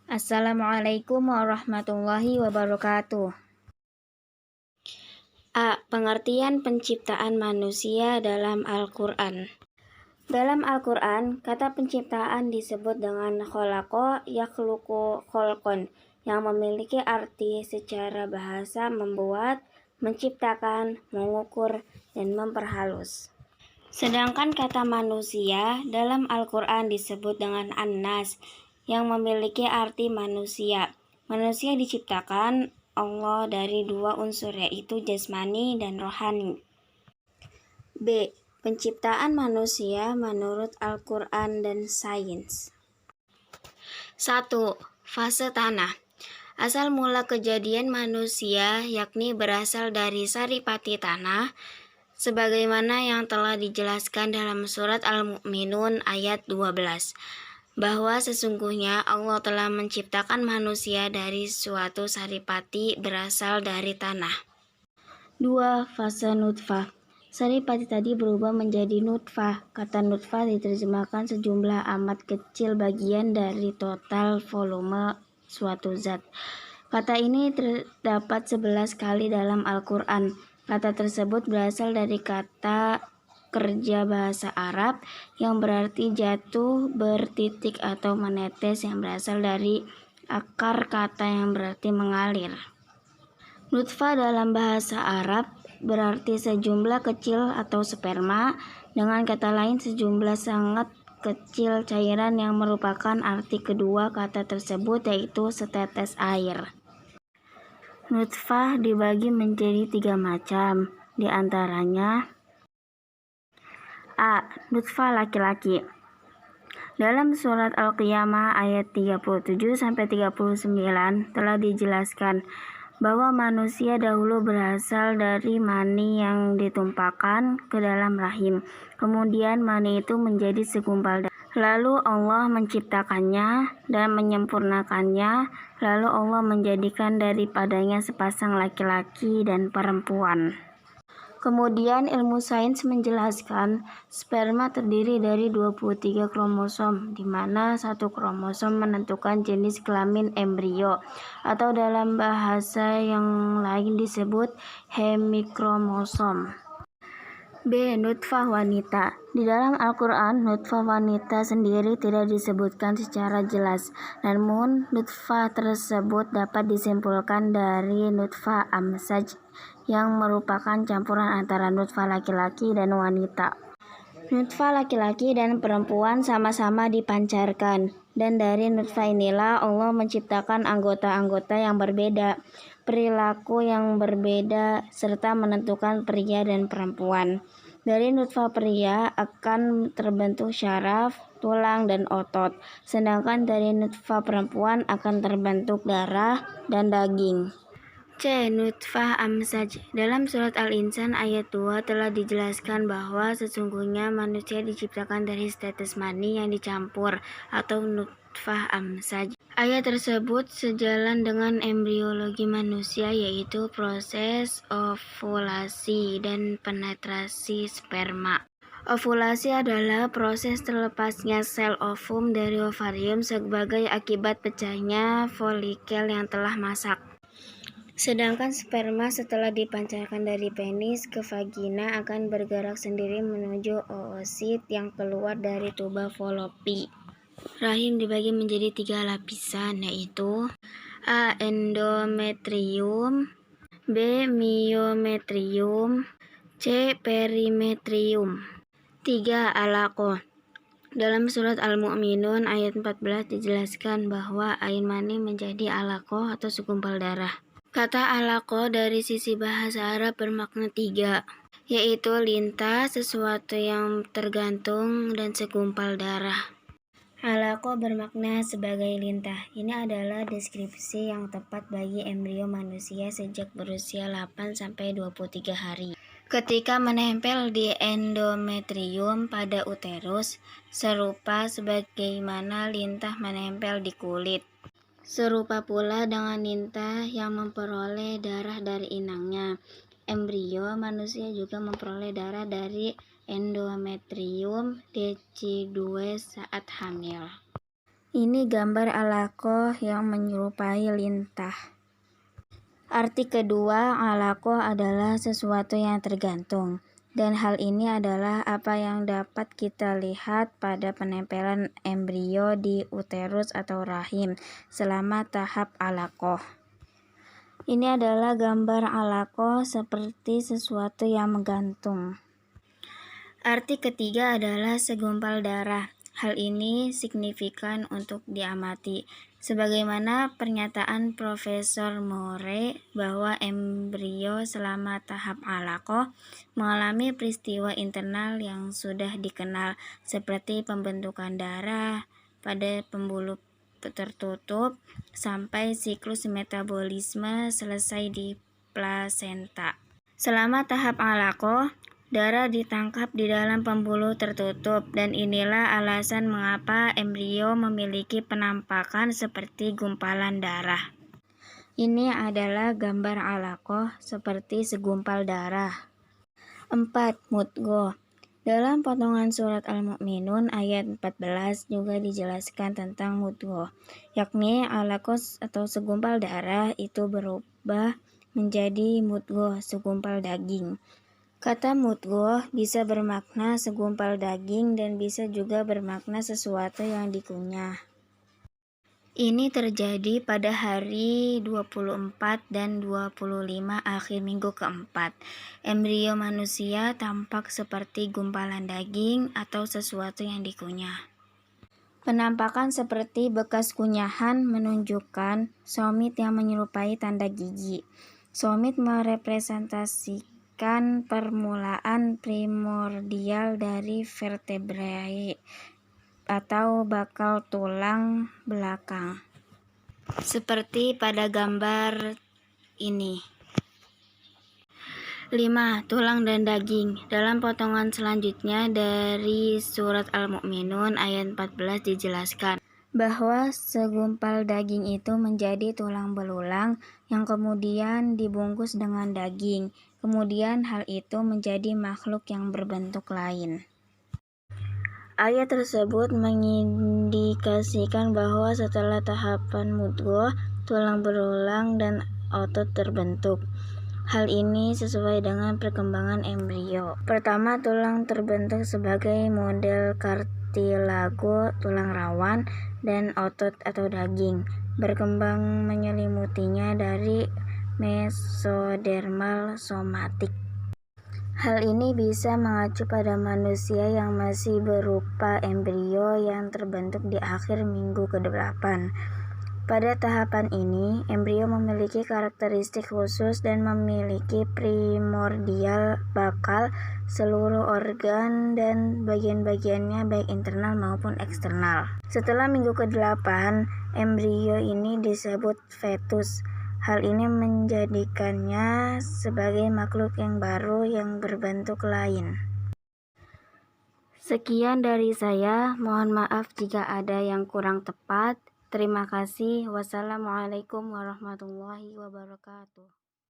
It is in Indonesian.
Assalamualaikum warahmatullahi wabarakatuh. A. Pengertian penciptaan manusia dalam Al-Quran. Dalam Al-Quran, kata penciptaan disebut dengan kholaqa yakhluqu kholqon, yang memiliki arti secara bahasa membuat, menciptakan, mengukur, dan memperhalus. Sedangkan kata manusia dalam Al-Quran disebut dengan an-nas, yang memiliki arti manusia. Manusia diciptakan Allah dari dua unsur, yaitu jasmani dan rohani. B. Penciptaan manusia menurut Al-Quran dan sains. 1. Fase tanah. Asal mula kejadian manusia yakni berasal dari saripati tanah, sebagaimana yang telah dijelaskan dalam surat Al-Mu'minun ayat 12, bahwa sesungguhnya Allah telah menciptakan manusia dari suatu saripati berasal dari tanah. 2. Fase nutfah. Saripati tadi berubah menjadi nutfah. Kata nutfah diterjemahkan sejumlah amat kecil bagian dari total volume suatu zat. Kata ini terdapat 11 kali dalam Al-Quran. Kata tersebut berasal dari kata kerja bahasa Arab yang berarti jatuh, bertitik atau menetes, yang berasal dari akar kata yang berarti mengalir. Nutfah dalam bahasa Arab berarti sejumlah kecil atau sperma, dengan kata lain sejumlah sangat kecil cairan, yang merupakan arti kedua kata tersebut, yaitu setetes air. Nutfah dibagi menjadi 3 macam, di antaranya A. Nutfah laki-laki. Dalam surat Al-Qiyamah ayat 37-39 telah dijelaskan bahwa manusia dahulu berasal dari mani yang ditumpahkan ke dalam rahim. Kemudian mani itu menjadi segumpal darah. Lalu Allah menciptakannya dan menyempurnakannya. Lalu Allah menjadikan daripadanya sepasang laki-laki dan perempuan. Kemudian ilmu sains menjelaskan sperma terdiri dari 23 kromosom, di mana satu kromosom menentukan jenis kelamin embrio, atau dalam bahasa yang lain disebut hemikromosom. B. Nutfah wanita. Di dalam Al-Quran, nutfah wanita sendiri tidak disebutkan secara jelas, namun nutfah tersebut dapat disimpulkan dari nutfah amsaj, yang merupakan campuran antara nutfah laki-laki dan wanita. Nutfah laki-laki dan perempuan sama-sama dipancarkan, dan dari nutfah inilah Allah menciptakan anggota-anggota yang berbeda, perilaku yang berbeda, serta menentukan pria dan perempuan. Dari nutfah pria akan terbentuk syaraf, tulang, dan otot, sedangkan dari nutfah perempuan akan terbentuk darah dan daging. C. Nutfah amsaj. Dalam surat Al-Insan ayat 2 telah dijelaskan bahwa sesungguhnya manusia diciptakan dari tetes mani yang dicampur, atau nutfah amsaj. Ayat tersebut sejalan dengan embriologi manusia, yaitu proses ovulasi dan penetrasi sperma. Ovulasi adalah proses terlepasnya sel ovum dari ovarium sebagai akibat pecahnya folikel yang telah masak. Sedangkan sperma setelah dipancarkan dari penis ke vagina akan bergerak sendiri menuju oosit yang keluar dari tuba falopi. Rahim dibagi menjadi 3 lapisan, yaitu A. Endometrium, B. Myometrium, C. Perimetrium. 3. Alaqah. Dalam surat Al-Mu'minun ayat 14 dijelaskan bahwa air mani menjadi alaqah atau segumpal darah. Kata alaqah dari sisi bahasa Arab bermakna 3, yaitu lintah, sesuatu yang tergantung, dan segumpal darah. Alaqah bermakna sebagai lintah. Ini adalah deskripsi yang tepat bagi embrio manusia sejak berusia 8-23 hari. Ketika menempel di endometrium pada uterus, serupa sebagaimana lintah menempel di kulit. Serupa pula dengan lintah yang memperoleh darah dari inangnya, embrio manusia juga memperoleh darah dari endometrium decidue saat hamil. Ini gambar alaqah yang menyerupai lintah. Arti kedua, alaqah adalah sesuatu yang tergantung. Dan hal ini adalah apa yang dapat kita lihat pada penempelan embrio di uterus atau rahim selama tahap alaqah. Ini adalah gambar alaqah seperti sesuatu yang menggantung. Arti ketiga adalah segumpal darah. Hal ini signifikan untuk diamati, sebagaimana pernyataan Profesor Moore bahwa embrio selama tahap alaqah mengalami peristiwa internal yang sudah dikenal, seperti pembentukan darah pada pembuluh tertutup sampai siklus metabolisme selesai di plasenta. Selama tahap alaqah, darah ditangkap di dalam pembuluh tertutup, dan inilah alasan mengapa embrio memiliki penampakan seperti gumpalan darah. Ini adalah gambar alaqah seperti segumpal darah. 4. Mudghah. Dalam potongan surat Al-Mu'minun ayat 14 juga dijelaskan tentang mudghah, yakni alaqah atau segumpal darah itu berubah menjadi mudghah, segumpal daging. Kata mudghah bisa bermakna segumpal daging dan bisa juga bermakna sesuatu yang dikunyah. Ini terjadi pada hari 24 dan 25 akhir minggu keempat. Embrio manusia tampak seperti gumpalan daging atau sesuatu yang dikunyah. Penampakan seperti bekas kunyahan menunjukkan somit yang menyerupai tanda gigi. Somit merepresentasikan permulaan primordial dari vertebrae atau bakal tulang belakang, seperti pada gambar ini. 5. Tulang dan daging. Dalam potongan selanjutnya dari surat Al-Mu'minun ayat 14 dijelaskan bahwa segumpal daging itu menjadi tulang belulang yang kemudian dibungkus dengan daging. Kemudian hal itu menjadi makhluk yang berbentuk lain. Ayat tersebut mengindikasikan bahwa setelah tahapan mudghah, tulang belulang dan otot terbentuk. Hal ini sesuai dengan perkembangan embrio. Pertama, tulang terbentuk sebagai model kartilago, tulang rawan, dan otot atau daging berkembang menyelimutinya dari mesodermal somatik. Hal ini bisa mengacu pada manusia yang masih berupa embrio yang terbentuk di akhir minggu ke-8. Pada tahapan ini, embrio memiliki karakteristik khusus dan memiliki primordial bakal seluruh organ dan bagian-bagiannya baik internal maupun eksternal. Setelah minggu ke-8, embrio ini disebut fetus. Hal ini menjadikannya sebagai makhluk yang baru yang berbentuk lain. Sekian dari saya, mohon maaf jika ada yang kurang tepat. Terima kasih. Wassalamualaikum warahmatullahi wabarakatuh.